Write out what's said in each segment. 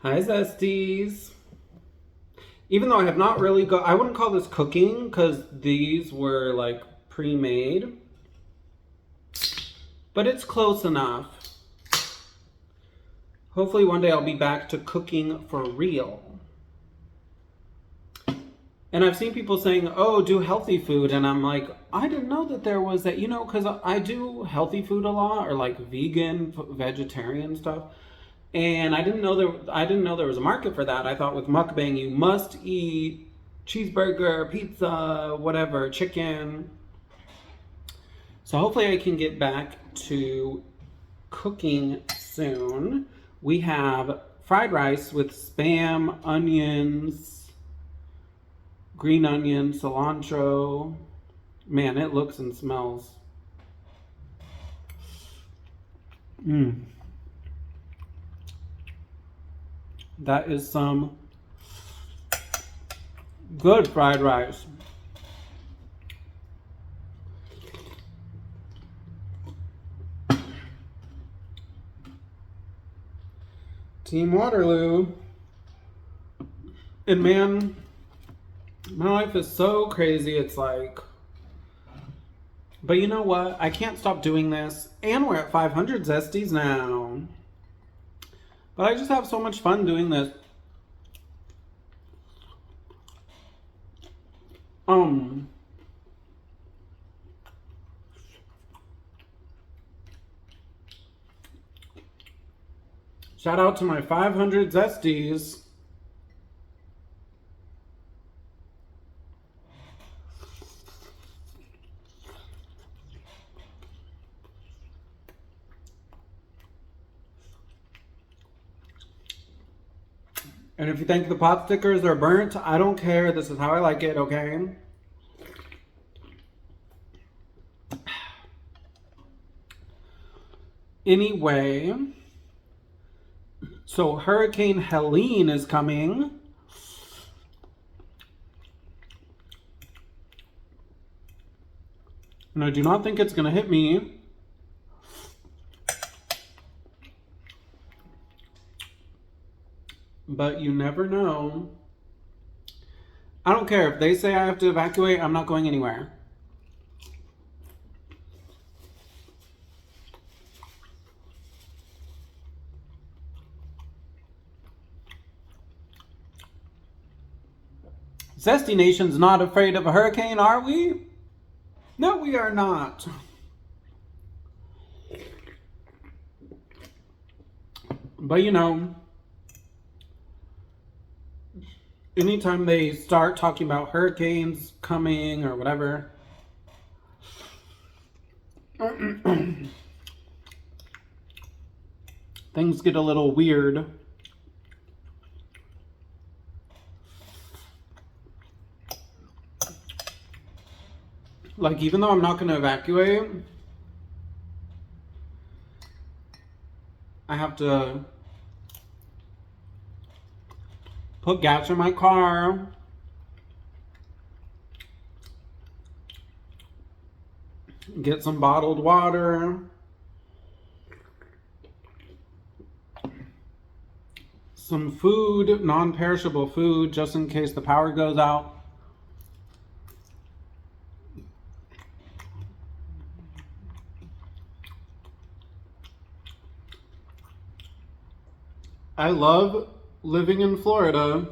Hi, Zesties. Even though I have not really I wouldn't call this cooking because these were like pre-made, but it's close enough. Hopefully one day I'll be back to cooking for real. And I've seen people saying, oh, do healthy food. And I'm like, I didn't know that there was that, because I do healthy food a lot or like vegan, vegetarian stuff. And I didn't know there was a market for that. I thought with mukbang you must eat cheeseburger, pizza, whatever, chicken. So hopefully I can get back to cooking soon. We have fried rice with spam, onions, green onion, cilantro. Man, it looks and smells. That is some good fried rice. Team Waterloo. And man, my life is so crazy. It's like, but you know what? I can't stop doing this. And we're at 500 Zesties now. But I just have so much fun doing this. Shout out to my 500 Zesties. And if you think the pot stickers are burnt, I don't care. This is how I like it, okay? Anyway, so Hurricane Helene is coming. And I do not think it's going to hit me. But you never know. I don't care. If they say I have to evacuate, I'm not going anywhere. Zesty Nation's not afraid of a hurricane, are we? No, we are not. But anytime they start talking about hurricanes coming or whatever, things get a little weird. Like, even though I'm not going to evacuate, I have to put gas in my car, get some bottled water, some food, non-perishable food, just in case the power goes out. I love living in Florida.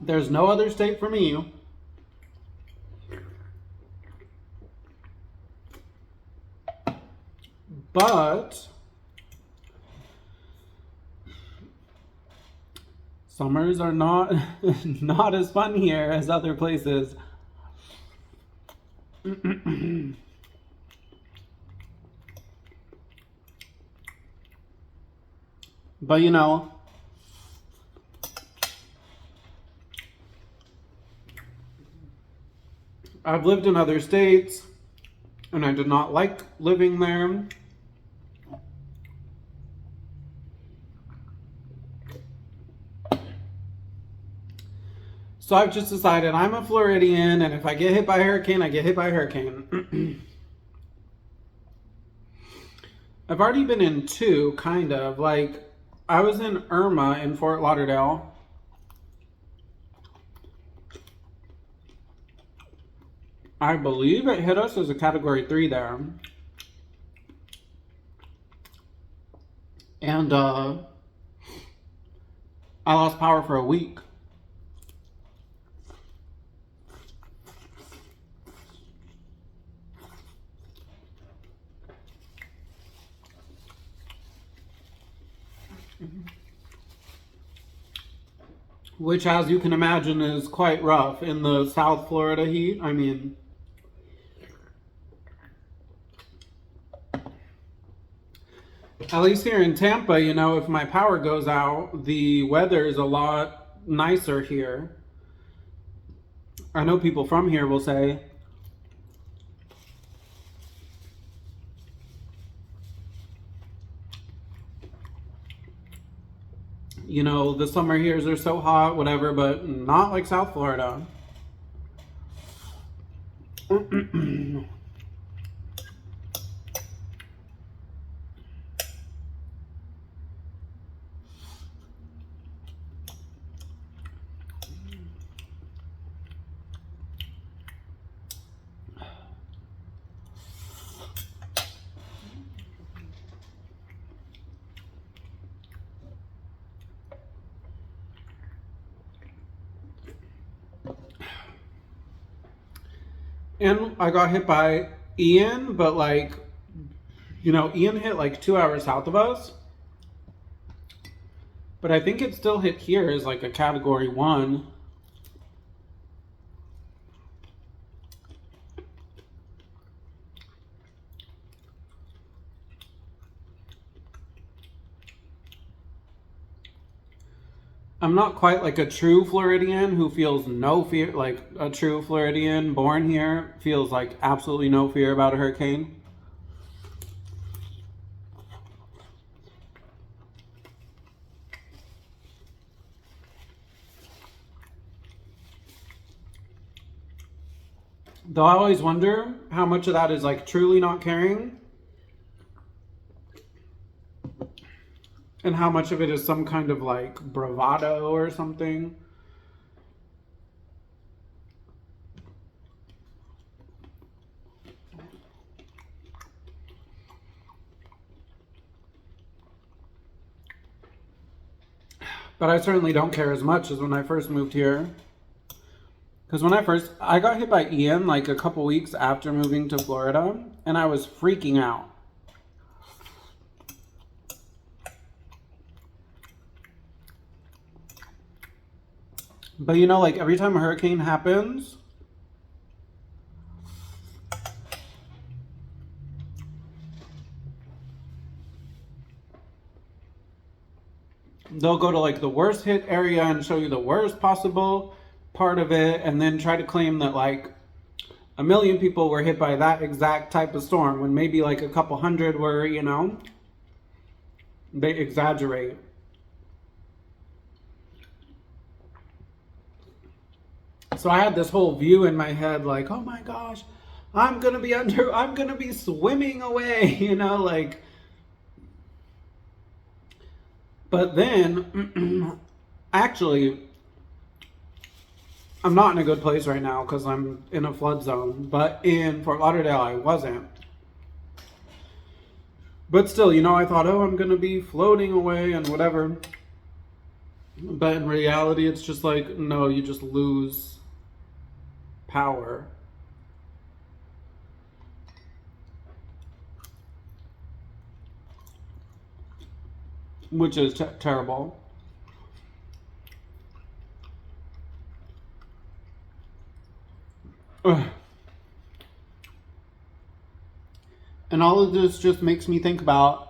There's no other state for me. But summers are not not as fun here as other places. But I've lived in other states and I did not like living there. So I've just decided I'm a Floridian, and if I get hit by a hurricane, I get hit by a hurricane. I've already been in two, kind of. Like, I was in Irma in Fort Lauderdale. I believe it hit us as a Category 3 there. And I lost power for a week. Which, as you can imagine, is quite rough in the South Florida heat. I mean, at least here in Tampa, you know, if my power goes out, the weather is a lot nicer here. I know people from here will say, you know, the summer here's are so hot, whatever, but not like South Florida. And I got hit by Ian, but like, you know, Ian hit like 2 hours south of us. But I think it still hit here as like a Category 1. I'm not quite like a true Floridian who feels no fear, like a true Floridian born here feels like absolutely no fear about a hurricane. Though I always wonder how much of that is like truly not caring and how much of it is some kind of like bravado or something. But I certainly don't care as much as when I first moved here. Because when I got hit by Ian like a couple weeks after moving to Florida, and I was freaking out. But you know, like every time a hurricane happens, they'll go to like the worst hit area and show you the worst possible part of it, and then try to claim that like a million people were hit by that exact type of storm when maybe like a couple hundred were, you know, they exaggerate. So I had this whole view in my head like, oh my gosh, I'm gonna be swimming away, you know, like. But then, actually, I'm not in a good place right now because I'm in a flood zone. But in Fort Lauderdale, I wasn't. But still, you know, I thought, oh, I'm gonna be floating away and whatever. But in reality, it's just like, no, you just lose power. Which is terrible. Ugh. And all of this just makes me think about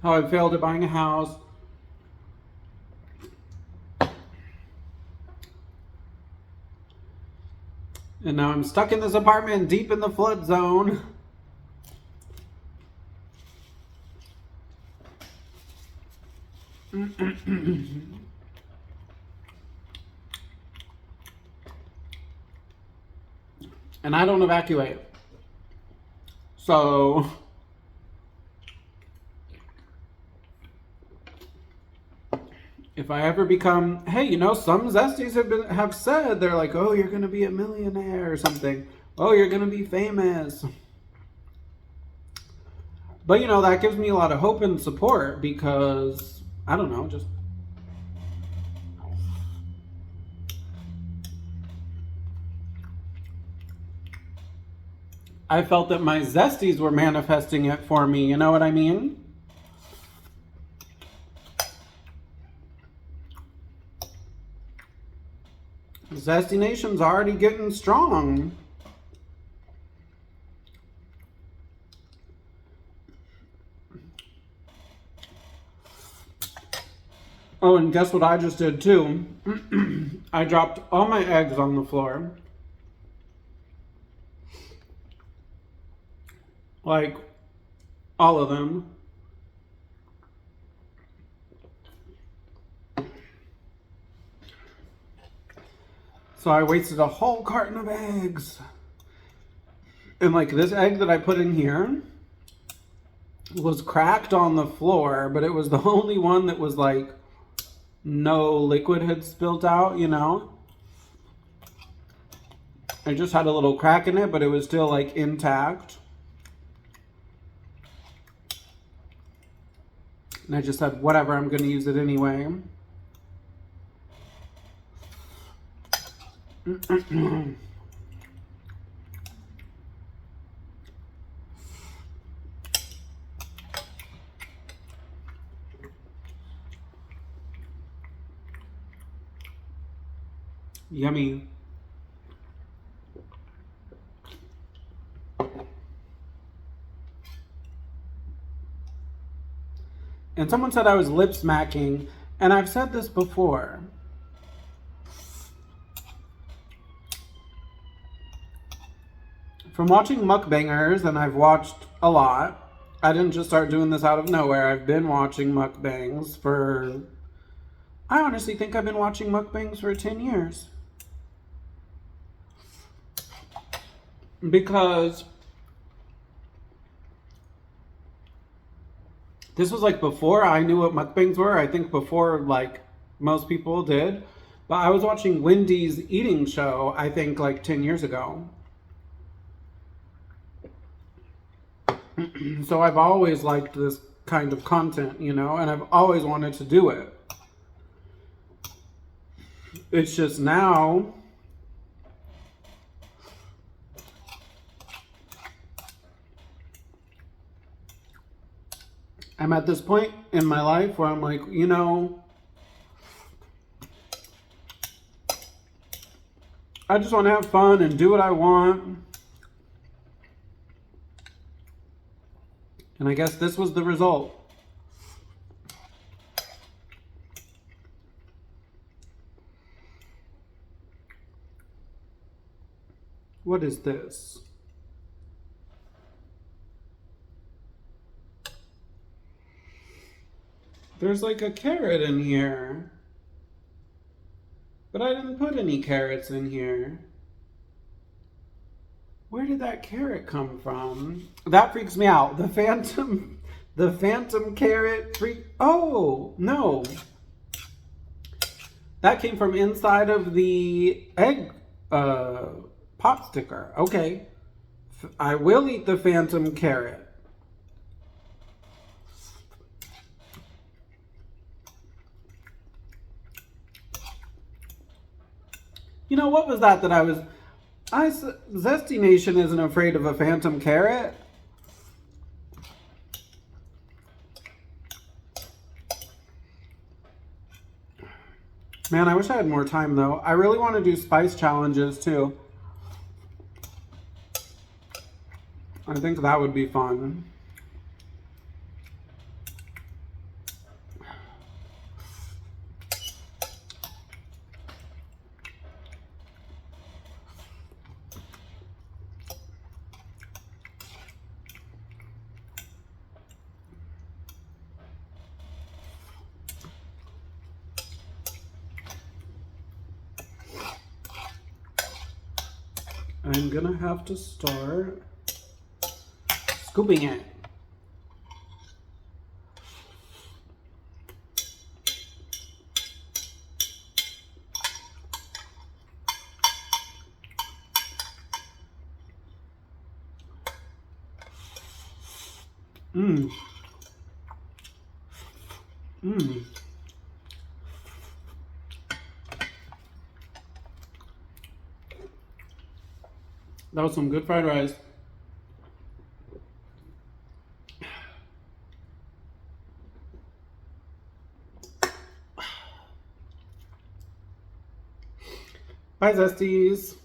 how I failed at buying a house. And now I'm stuck in this apartment deep in the flood zone. And I don't evacuate. So if I ever become, hey, you know, some Zesties have said, they're like, oh, you're gonna be a millionaire or something. Oh, you're gonna be famous. But you know, that gives me a lot of hope and support because I don't know, just I felt that my Zesties were manifesting it for me, you know what I mean? Zesty Nation's already getting strong. Oh, and guess what I just did too? I dropped all my eggs on the floor. Like, all of them. So I wasted a whole carton of eggs. And like this egg that I put in here was cracked on the floor, but it was the only one that was like no liquid had spilled out, you know? I just had a little crack in it, but it was still like intact. And I just said, whatever, I'm gonna use it anyway. Yummy. And someone said I was lip smacking, and I've said this before. From watching mukbangers, and I've watched a lot. I didn't just start doing this out of nowhere. I've been watching mukbangs for... I honestly think I've been watching mukbangs for 10 years. Because this was like before I knew what mukbangs were. I think before like most people did. But I was watching Wendy's eating show, I think like 10 years ago. So I've always liked this kind of content, you know, and I've always wanted to do it. It's just now I'm at this point in my life where I'm like, you know, I just want to have fun and do what I want. And I guess this was the result. What is this? There's like a carrot in here. But I didn't put any carrots in here. Where did that carrot come from? That freaks me out. The phantom carrot oh, no. That came from inside of the egg pot sticker. Okay. I will eat the phantom carrot. You know, what was that I was... Zesty Nation isn't afraid of a phantom carrot. Man, I wish I had more time, though. I really want to do spice challenges, too. I think that would be fun. I'm gonna have to start scooping it. Mmm. Mmm. That was some good fried rice. Bye, Zesties.